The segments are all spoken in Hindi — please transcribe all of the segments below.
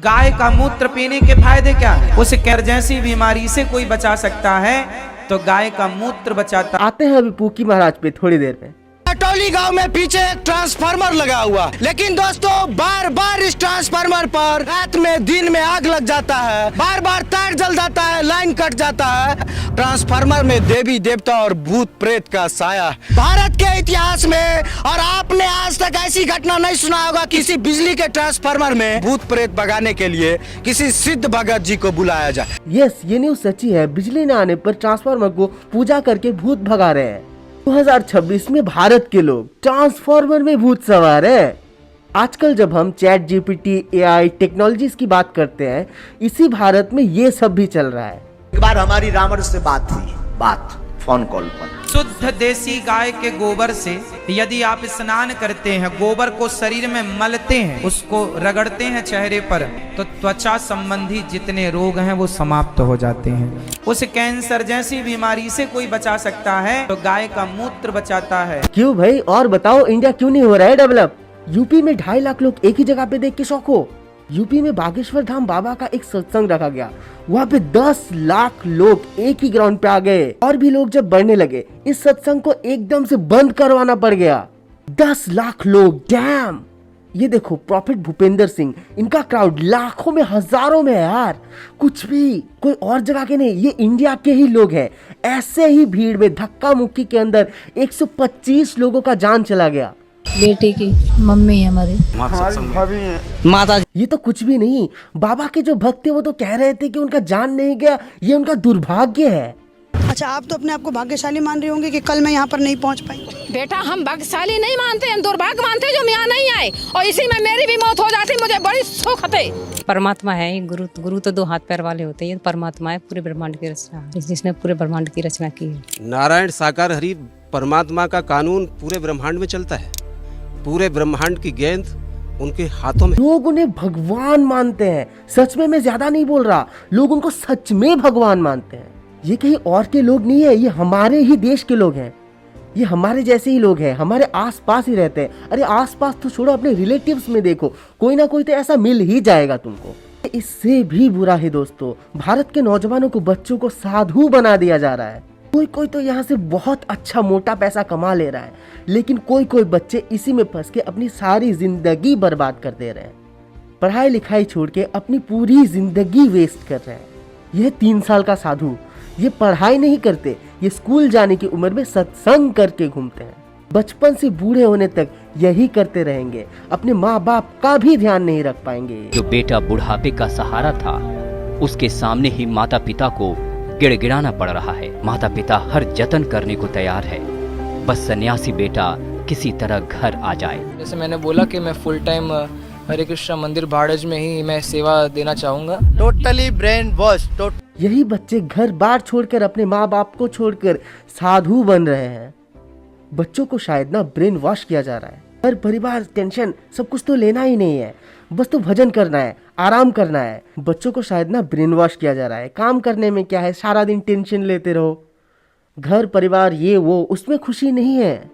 गाय का मूत्र पीने के फायदे क्या है? उस कैर जैसी बीमारी से कोई बचा सकता है तो गाय का मूत्र बचाता। आते हैं अभी पूकी महाराज पे थोड़ी देर में। टोली गांव में पीछे एक ट्रांसफार्मर लगा हुआ, लेकिन दोस्तों बार बार इस ट्रांसफार्मर पर रात में दिन में आग लग जाता है, बार बार तार जल जाता है, लाइन कट जाता है। ट्रांसफार्मर में देवी देवता और भूत प्रेत का साया। भारत के इतिहास में और आपने आज तक ऐसी घटना नहीं सुना होगा किसी बिजली के ट्रांसफार्मर में भूत प्रेत भगाने के लिए किसी सिद्ध भगत जी को बुलाया जाए। यस, ये न्यूज सच्ची है। बिजली न आने पर ट्रांसफार्मर को पूजा करके भूत भगा रहे हैं। 2026 में भारत के लोग ट्रांसफार्मर में भूत सवार है। आजकल जब हम चैट जीपीटी, एआई टेक्नोलॉजीज की बात करते हैं, इसी भारत में ये सब भी चल रहा है। एक बार हमारी रावण से बात हुई, फोन कॉल पर। शुद्ध देसी गाय के गोबर से यदि आप स्नान करते हैं, गोबर को शरीर में मलते हैं, उसको रगड़ते हैं चेहरे पर, तो त्वचा संबंधी जितने रोग हैं वो समाप्त हो जाते हैं। उस कैंसर जैसी बीमारी से कोई बचा सकता है तो गाय का मूत्र बचाता है। क्यों भाई, और बताओ इंडिया क्यों नहीं हो रहा है डेवलप? यूपी में 2.5 लाख लोग एक ही जगह पे देख के शौक हो। यूपी में बागेश्वर धाम बाबा का एक सत्संग रखा गया, वहाँ पे 10 लाख लोग एक ही ग्राउंड पे आ गए। और भी लोग जब बढ़ने लगे, इस सत्संग को एकदम से बंद करवाना पड़ गया। 10 लाख लोग, डैम। ये देखो प्रॉफिट भूपेंद्र सिंह, इनका क्राउड लाखों में हजारों में है यार। कुछ भी कोई और जगह के नहीं, ये इंडिया के ही लोग हैं। ऐसे ही भीड़ में धक्का मुक्की के अंदर 125 लोगों का जान चला गया। बेटे की मम्मी है हमारी माता। ये तो कुछ भी नहीं, बाबा के जो भक्त थे वो तो कह रहे थे कि उनका जान नहीं गया, ये उनका दुर्भाग्य है। अच्छा, आप तो अपने आप को भाग्यशाली मान रहे होंगे कि कल मैं यहाँ पर नहीं पहुँच पाई। बेटा हम भाग्यशाली नहीं मानते, हम दुर्भाग्य मानते जो हम यहाँ नहीं आए, और इसी में मेरी भी मौत हो जाती, मुझे बड़ी सुख थे। परमात्मा है गुरु तो 2 हाथ पैर वाले होते हैं। परमात्मा है, पूरे ब्रह्मांड की रचना, जिसने पूरे ब्रह्मांड की रचना की है। नारायण साकार हरि परमात्मा का कानून पूरे ब्रह्मांड में चलता है। पूरे ब्रह्मांड की गेंद उनके हाथों में। लोग उन्हें भगवान मानते हैं। सच में मैं ज्यादा नहीं बोल रहा, लोग उनको सच में भगवान मानते हैं। ये कहीं और के लोग नहीं है, ये हमारे ही देश के लोग हैं। ये हमारे जैसे ही लोग हैं, हमारे आसपास ही रहते हैं। अरे आसपास तो छोड़ो, अपने रिलेटिव्स में देखो, कोई ना कोई तो ऐसा मिल ही जाएगा तुमको। इससे भी बुरा है दोस्तों, भारत के नौजवानों को, बच्चों को साधु बना दिया जा रहा है। कोई कोई तो यहाँ से बहुत अच्छा मोटा पैसा कमा ले रहा है, लेकिन कोई कोई बच्चे इसी में फंस के अपनी सारी जिंदगी बर्बाद कर दे रहे हैं। पढ़ाई लिखाई छोड़ के अपनी पूरी जिंदगी वेस्ट कर रहे हैं। यह 3 साल का साधु, ये पढ़ाई नहीं करते, ये स्कूल जाने की उम्र में सत्संग करके घूमते हैं। बचपन से बूढ़े होने तक यही करते रहेंगे, अपने माँ बाप का भी ध्यान नहीं रख पाएंगे। जो बेटा बुढ़ापे का सहारा था, उसके सामने ही माता पिता को गिड़गिड़ाना पड़ रहा है। माता पिता हर जतन करने को तैयार है, बस सन्यासी बेटा किसी तरह घर आ जाए। जैसे मैंने बोला कि मैं फुल टाइम हरे कृष्णा मंदिर भाड़ज में ही मैं सेवा देना चाहूँगा। Totally brain wash. यही बच्चे घर बार छोड़कर, अपने माँ बाप को छोड़कर साधु बन रहे हैं। बच्चों को शायद ना ब्रेन वॉश किया जा रहा है। पर परिवार, टेंशन, सब कुछ तो लेना ही नहीं है, बस तो भजन करना है, आराम करना है। बच्चों को शायद ना ब्रेन वॉश किया जा रहा है। काम करने में क्या है, सारा दिन टेंशन लेते रहो, घर परिवार ये वो, उसमें खुशी नहीं है।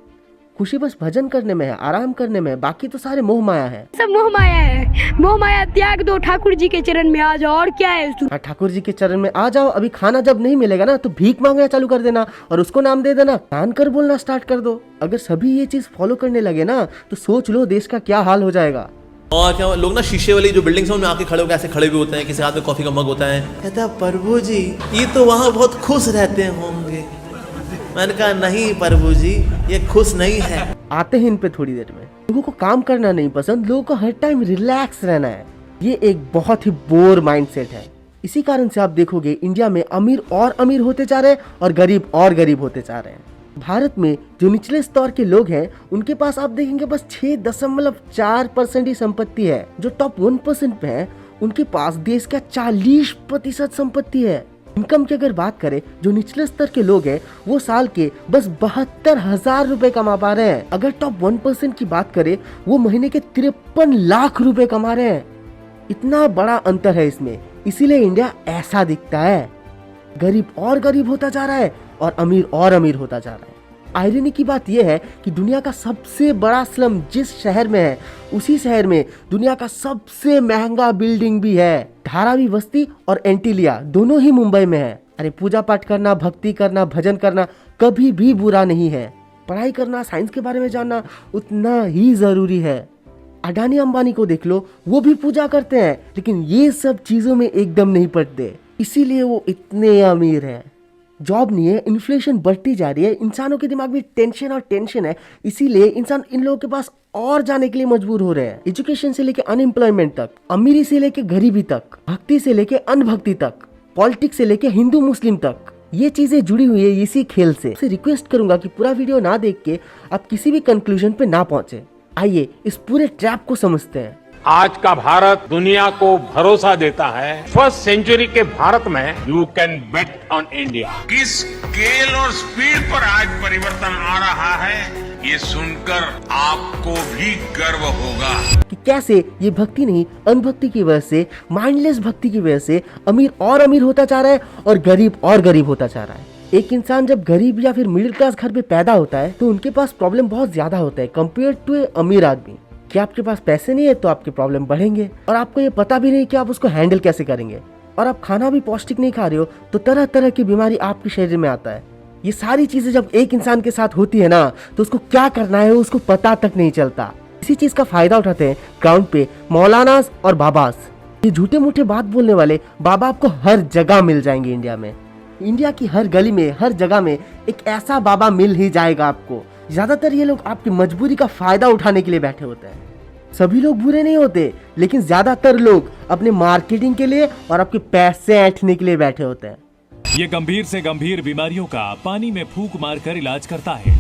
खुशी बस भजन करने में है, आराम करने में है, बाकी तो सारे मोह माया है। सब मोह माया है। मोह माया त्याग दो, ठाकुर जी के चरण में आ जाओ, और क्या है। ठाकुर जी के चरण में आ जाओ। अभी खाना जब नहीं मिलेगा ना, तो भीख मांगना चालू कर देना और उसको नाम दे देना, कान कर बोलना स्टार्ट कर दो। अगर सभी ये चीज फॉलो करने लगे ना, तो सोच लो देश का क्या हाल हो जाएगा। और क्या लोग ना शीशे वाली जो बिल्डिंग्स हैं उनमें आके खड़े होकर ऐसे खड़े भी होते हैं, किसी हाथ में कॉफी का मग होता है, कहता है प्रभु जी ये तो वहाँ बहुत खुश रहते होंगे। मैंने कहा नहीं प्रभु जी, ये खुश नहीं है। आते हैं इन पे थोड़ी देर में। लोगों को काम करना नहीं पसंद, लोगों को हर टाइम रिलैक्स रहना है। ये एक बहुत ही बोर माइंडसेट है। इसी कारण से आप देखोगे इंडिया में अमीर और अमीर होते जा रहे हैं और गरीब और गरीब होते जा रहे हैं। भारत में जो निचले स्तर के लोग हैं, उनके पास आप देखेंगे बस 6.4% ही संपत्ति है। जो टॉप 1% पे है, उनके पास देश का 40% संपत्ति है। इनकम की अगर बात करें, जो निचले स्तर के लोग हैं, वो साल के बस 72,000 रुपए कमा पा रहे हैं। अगर टॉप 1% की बात करें, वो महीने के 53 लाख रुपए कमा रहे हैं। इतना बड़ा अंतर है इसमें, इसीलिए इंडिया ऐसा दिखता है। गरीब और गरीब होता जा रहा है और अमीर होता जा रहा है। आयरनी की बात यह है कि दुनिया का सबसे बड़ा स्लम जिस शहर में है, उसी शहर में दुनिया का सबसे महंगा बिल्डिंग भी है। धारावी बस्ती और एंटीलिया दोनों ही मुंबई में है। अरे पूजा पाठ करना, भक्ति करना, भजन करना कभी भी बुरा नहीं है। पढ़ाई करना, साइंस के बारे में जानना उतना ही जरूरी है। अडानी अंबानी को देख लो, वो भी पूजा करते हैं, लेकिन ये सब चीजों में एकदम नहीं पड़ते, इसीलिए वो इतने अमीर हैं। जॉब नहीं है, इन्फ्लेशन बढ़ती जा रही है, इंसानों के दिमाग में टेंशन और टेंशन है, इसीलिए इंसान इन लोगों के पास और जाने के लिए मजबूर हो रहे हैं। एजुकेशन से लेके अनएम्प्लॉयमेंट तक, अमीरी से लेके गरीबी तक, भक्ति से लेके अनभक्ति तक, पॉलिटिक्स से लेके हिंदू मुस्लिम तक, ये चीजें जुड़ी हुई है इसी खेल से। रिक्वेस्ट करूंगा कि पूरा वीडियो ना देख के आप किसी भी कंक्लूजन पे ना पहुंचे। आइए इस पूरे ट्रैप को समझते हैं। आज का भारत दुनिया को भरोसा देता है, फर्स्ट सेंचुरी के भारत में you can bet on India. किस स्केल और स्पीड पर आज परिवर्तन आ रहा है, ये सुनकर आपको भी गर्व होगा कि कैसे ये भक्ति नहीं, अनभक्ति की वजह से, माइंडलेस भक्ति की वजह से अमीर और अमीर होता जा रहा है और गरीब और गरीब होता जा रहा है। एक इंसान जब गरीब या फिर मिडिल क्लास घर पे पैदा होता है तो उनके पास प्रॉब्लम बहुत ज्यादा होता है कंपेयर टू ए अमीर आदमी। कि आपके पास पैसे नहीं है तो आपके प्रॉब्लम बढ़ेंगे और आपको ये पता भी नहीं कि आप उसको हैंडल कैसे करेंगे। और आप खाना भी पौष्टिक नहीं खा रहे हो तो तरह तरह की बीमारी आपके शरीर में आता है। ये सारी चीजें जब एक इंसान के साथ होती है ना तो उसको क्या करना है उसको पता तक नहीं चलता। इसी चीज का फायदा उठाते हैं ग्राउंड पे मौलानास और बाबास। ये झूठे मूठे बात बोलने वाले बाबा आपको हर जगह मिल जाएंगे इंडिया में। इंडिया की हर गली में, हर जगह में एक ऐसा बाबा मिल ही जाएगा आपको। ज्यादातर ये लोग आपकी मजबूरी का फायदा उठाने के लिए बैठे होते हैं। सभी लोग बुरे नहीं होते, लेकिन ज्यादातर लोग अपने मार्केटिंग के लिए और आपके पैसे ऐंठने के लिए बैठे होते हैं। ये गंभीर से गंभीर बीमारियों का पानी में फूंक मारकर इलाज करता है,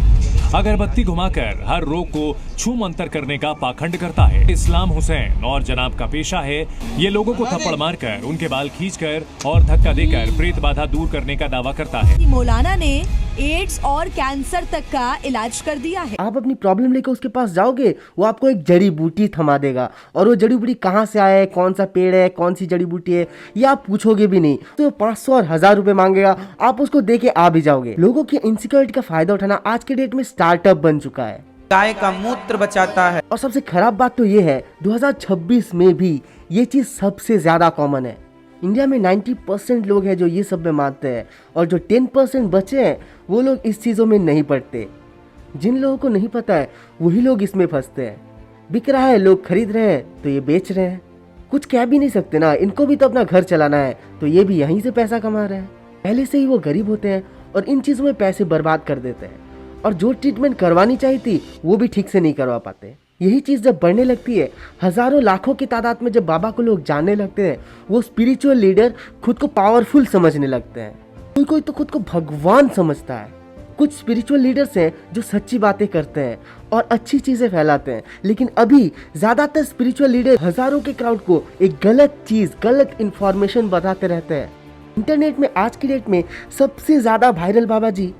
अगरबत्ती घुमाकर हर रोग को छू मंतर करने का पाखंड करता है। इस्लाम हुसैन और जनाब का पेशा है ये लोगों को थप्पड़ मारकर, उनके बाल खींचकर और धक्का देकर प्रेत बाधा दूर करने का दावा करता है। मौलाना ने एड्स और कैंसर तक का इलाज कर दिया है। आप अपनी प्रॉब्लम लेकर उसके पास जाओगे, वो आपको एक जड़ी बूटी थमा देगा और वो जड़ी बूटी कहाँ से आया है, कौन सा पेड़ है, कौन सी जड़ी बूटी है, ये आप पूछोगे भी नहीं। तो 500 और 1000 रुपए मांगेगा, आप उसको दे के आ भी जाओगे। लोगों की इनसिक्योरिटी का फायदा उठाना आज के डेट में स्टार्टअप बन चुका है। गाय का मूत्र बचाता है। और सबसे खराब बात तो ये है 2026 में भी ये चीज सबसे ज्यादा कॉमन है। इंडिया में 90% लोग हैं जो ये सब में मानते हैं और जो 10% बचे हैं वो लोग इस चीज़ों में नहीं पड़ते। जिन लोगों को नहीं पता है वही लोग इसमें फंसते हैं। बिक रहा है, लोग खरीद रहे हैं तो ये बेच रहे हैं। कुछ कह भी नहीं सकते ना, इनको भी तो अपना घर चलाना है तो ये भी यहीं से पैसा कमा रहे हैं। पहले से ही वो गरीब होते हैं और इन चीज़ों में पैसे बर्बाद कर देते हैं और जो ट्रीटमेंट करवानी चाहिए थी वो भी ठीक से नहीं करवा पाते। यही चीज़ जब बढ़ने लगती है, हजारों लाखों की तादाद में जब बाबा को लोग जानने लगते हैं, वो स्पिरिचुअल लीडर खुद को पावरफुल समझने लगते हैं। कोई कोई तो खुद को भगवान समझता है। कुछ स्पिरिचुअल लीडर्स हैं जो सच्ची बातें करते हैं और अच्छी चीज़ें फैलाते हैं, लेकिन अभी ज़्यादातर स्पिरिचुअल लीडर हजारों के क्राउड को एक गलत चीज़, गलत इन्फॉर्मेशन बताते रहते हैं। इंटरनेट में आज की डेट में सबसे ज़्यादा वायरल बाबा जी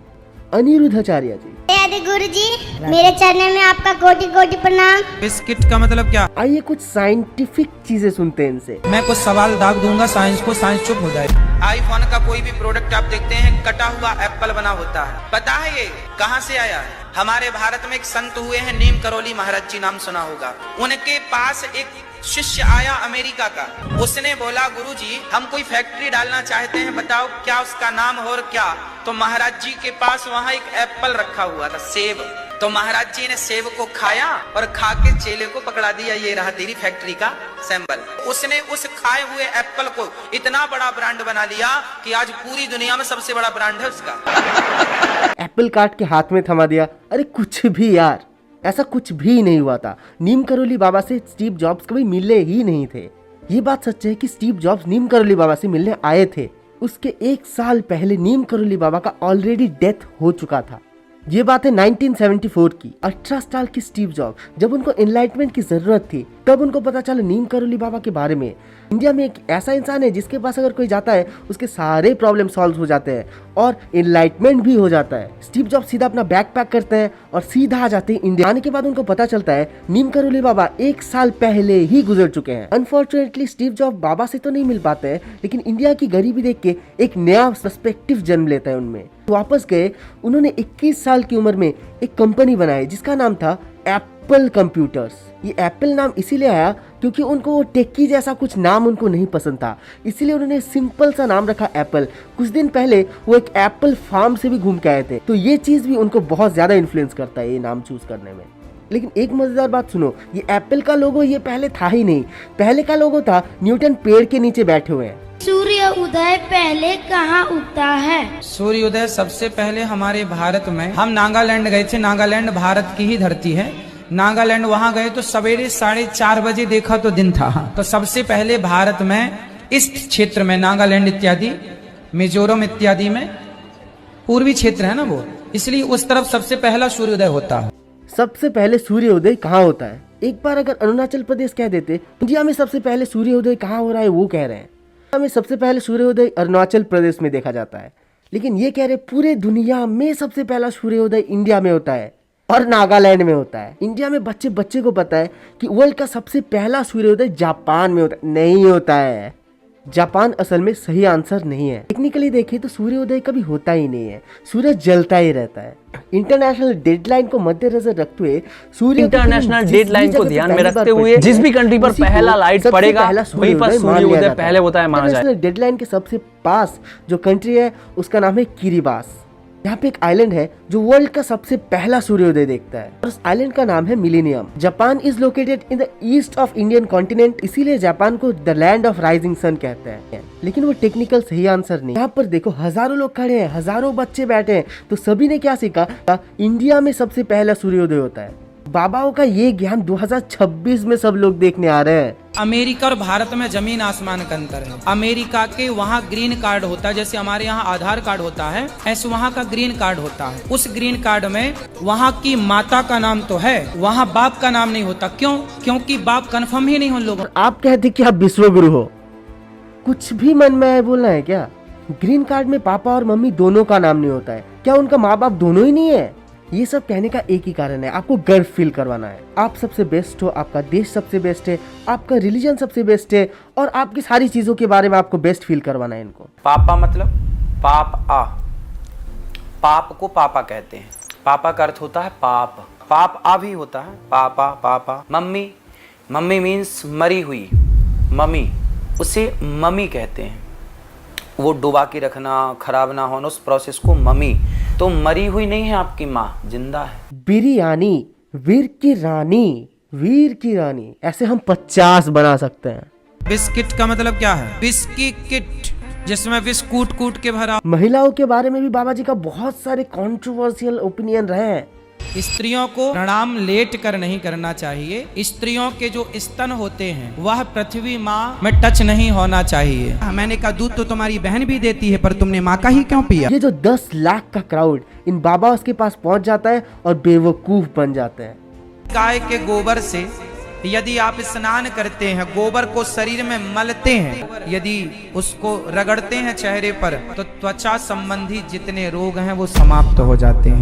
अनिरुद्धाचार्य जी। गुरु जी, मेरे चरणों में आपका कोटि कोटि प्रणाम। बिस्किट का मतलब क्या? आइए कुछ साइंटिफिक चीजें सुनते हैं इनसे। मैं कुछ सवाल दाग दूंगा साइंस को, साइंस चुप हो जाएगी। आईफोन का कोई भी प्रोडक्ट आप देखते हैं कटा हुआ एप्पल बना होता है। पता है ये कहाँ से आया है? हमारे भारत में एक संत हुए हैं नीम करोली महाराज जी, नाम सुना होगा। उनके पास एक शिष्य आया अमेरिका का। उसने बोला गुरुजी हम कोई फैक्ट्री डालना चाहते हैं, बताओ क्या उसका नाम हो और क्या। तो महाराज जी के पास वहाँ एक एप्पल रखा हुआ था, सेब। तो महाराज जी ने सेब को खाया और खा के चेले को पकड़ा दिया, ये रहा तेरी फैक्ट्री का सैंपल। उसने उस खाए हुए एप्पल को इतना बड़ा ब्रांड बना लिया कि आज पूरी दुनिया में सबसे बड़ा ब्रांड है उसका। एप्पल काट के हाथ में थमा दिया। अरे कुछ भी यार, ऐसा कुछ भी नहीं हुआ था। नीम करोली बाबा से स्टीव जॉब्स कभी मिलने ही नहीं थे। ये बात सच है कि स्टीव जॉब्स नीम करोली बाबा से मिलने आए थे। उसके 1 साल पहले नीम करोली बाबा का ऑलरेडी डेथ हो चुका था। ये बात है 1974 की। 18 साल की स्टीव जॉब्स जब उनको एनलाइटमेंट की जरूरत थी तब उनको पता चला नीम करोली बाबा के बारे में। इंडिया में एक ऐसा इंसान है जिसके पास अगर कोई जाता है उसके सारे प्रॉब्लम सॉल्व हो जाते हैं और एनलाइटमेंट भी हो जाता है। स्टीव जॉब सीधा अपना बैग पैक करते हैं और सीधा आ जाते हैं इंडिया। आने के बाद उनको पता चलता है नीम करोली बाबा 1 साल पहले ही गुजर चुके हैं। अनफॉर्चुनेटली स्टीव जॉब बाबा से तो नहीं मिल पाते हैं, लेकिन इंडिया की गरीबी देख के एक नया पर्सपेक्टिव जन्म लेता है उनमें। वापस गए, उन्होंने 21 साल की उम्र में एक कंपनी बनाई जिसका नाम था एप्पल कंप्यूटर्स। ये एप्पल नाम इसीलिए आया क्योंकि उनको वो टेक्की जैसा कुछ नाम उनको नहीं पसंद था, इसीलिए उन्होंने सिंपल सा नाम रखा एप्पल। कुछ दिन पहले वो एक एप्पल फार्म से भी घूम के आए थे, तो ये चीज भी उनको बहुत ज्यादा इन्फ्लुएंस करता है ये नाम चूज करने में। लेकिन एक मजेदार बात सुनो, ये एप्पल का लोगो ये पहले था ही नहीं। पहले का लोगो था न्यूटन पेड़ के नीचे बैठे हुए हैं। सूर्य उदय पहले कहाँ उगता है? सूर्य उदय सबसे पहले हमारे भारत में, हम नागालैंड गए थे, नागालैंड भारत की ही धरती है। नागालैंड वहां गए तो सवेरे 4:30 बजे देखा तो दिन था। तो सबसे पहले भारत में इस क्षेत्र में, नागालैंड इत्यादि, मिजोरम इत्यादि में, पूर्वी क्षेत्र है ना वो, इसलिए उस तरफ सबसे पहला सूर्योदय होता है। सबसे पहले सूर्योदय कहाँ होता है? एक बार अगर अरुणाचल प्रदेश कह देते इंडिया में सबसे पहले सूर्योदय कहाँ हो रहा है, वो कह रहे हैं इंडिया में सबसे पहले सूर्योदय अरुणाचल प्रदेश में देखा जाता है। लेकिन ये कह रहे पूरे दुनिया में सबसे पहला सूर्योदय इंडिया में होता है और नागालैंड में होता है। इंडिया में बच्चे को पता है कि वर्ल्ड का सबसे पहला सूर्योदय जापान में होता है। नहीं होता है, जापान असल में सही आंसर नहीं है। टेक्निकली देखें तो सूर्योदय कभी होता ही नहीं है, सूरज जलता ही रहता है। इंटरनेशनल डेडलाइन को मद्देनजर रखते हुए इंटरनेशनल डेडलाइन को ध्यान में रखते हुए जिस भी कंट्री पर पहला लाइट पड़ेगा वहीं पर सूर्योदय पहले होता है माना जाए। इंटरनेशनल डेडलाइन के सबसे पास जो कंट्री है उसका नाम है किरिबास। यहाँ पे एक आइलैंड है जो वर्ल्ड का सबसे पहला सूर्योदय देखता है और उस आइलैंड का नाम है millennium. Japan is located in the east of Indian continent, इसीलिए जापान को the land of rising sun कहते हैं। लेकिन वो टेक्निकल सही आंसर नहीं। यहाँ पर देखो हजारों लोग खड़े हैं, हजारों बच्चे बैठे हैं, तो सभी ने क्या सीखा? इंडिया में सबसे पहला सूर्योदय होता है। बाबाओं का ये ज्ञान 2026 में सब लोग देखने आ रहे हैं। अमेरिका और भारत में जमीन आसमान का अंतर है। अमेरिका के वहाँ ग्रीन कार्ड होता है, जैसे हमारे यहाँ आधार कार्ड होता है, ऐसे वहाँ का ग्रीन कार्ड होता है। उस ग्रीन कार्ड में वहाँ की माता का नाम तो है, वहाँ बाप का नाम नहीं होता। क्यों? क्योंकि बाप कंफर्म ही नहीं हो लोगों। आप कहते कि आप विश्वगुरु हो, कुछ भी मन में है बोलना है क्या? ग्रीन कार्ड में पापा और मम्मी दोनों का नाम नहीं होता है, क्या उनका माँ बाप दोनों ही नहीं है? ये सब कहने का एक ही कारण है, आपको गर्व फील करवाना है। आप सबसे बेस्ट हो, आपका देश सबसे बेस्ट है, आपका रिलीजन सबसे बेस्ट है और आपकी सारी चीजों के बारे में आपको बेस्ट फील करवाना है इनको। पापा मतलब पाप आ, पाप को पापा कहते हैं। पापा का अर्थ होता है पाप, पाप आ भी होता है, पापा पापा। मम्मी, मम्मी मीन्स मरी हुई, मम्मी, उसे मम्मी कहते हैं। वो डुबा के रखना, खराब ना होना, उस प्रोसेस को मम्मी। तो मरी हुई नहीं है आपकी माँ, जिंदा है। बिरयानी, वीर की रानी, वीर की रानी, ऐसे हम 50 बना सकते हैं। बिस्किट का मतलब क्या है? बिस्की किट, जिसमें विष कूट कूट के भरा। महिलाओं के बारे में भी बाबा जी का बहुत सारे कंट्रोवर्शियल ओपिनियन रहे हैं। स्त्रियों को प्रणाम लेट कर नहीं करना चाहिए। स्त्रियों के जो स्तन होते हैं वह पृथ्वी माँ में टच नहीं होना चाहिए। मैंने कहा दूध तो तुम्हारी बहन भी देती है, पर तुमने माँ का ही क्यों पिया? ये जो 10 लाख का क्राउड इन बाबा के पास पहुंच जाता है और बेवकूफ बन जाते हैं। गाय के गोबर से यदि आप स्नान करते हैं, गोबर को शरीर में मलते हैं, यदि उसको रगड़ते हैं चेहरे पर, तो त्वचा संबंधी जितने रोग हैं वो समाप्त हो जाते हैं।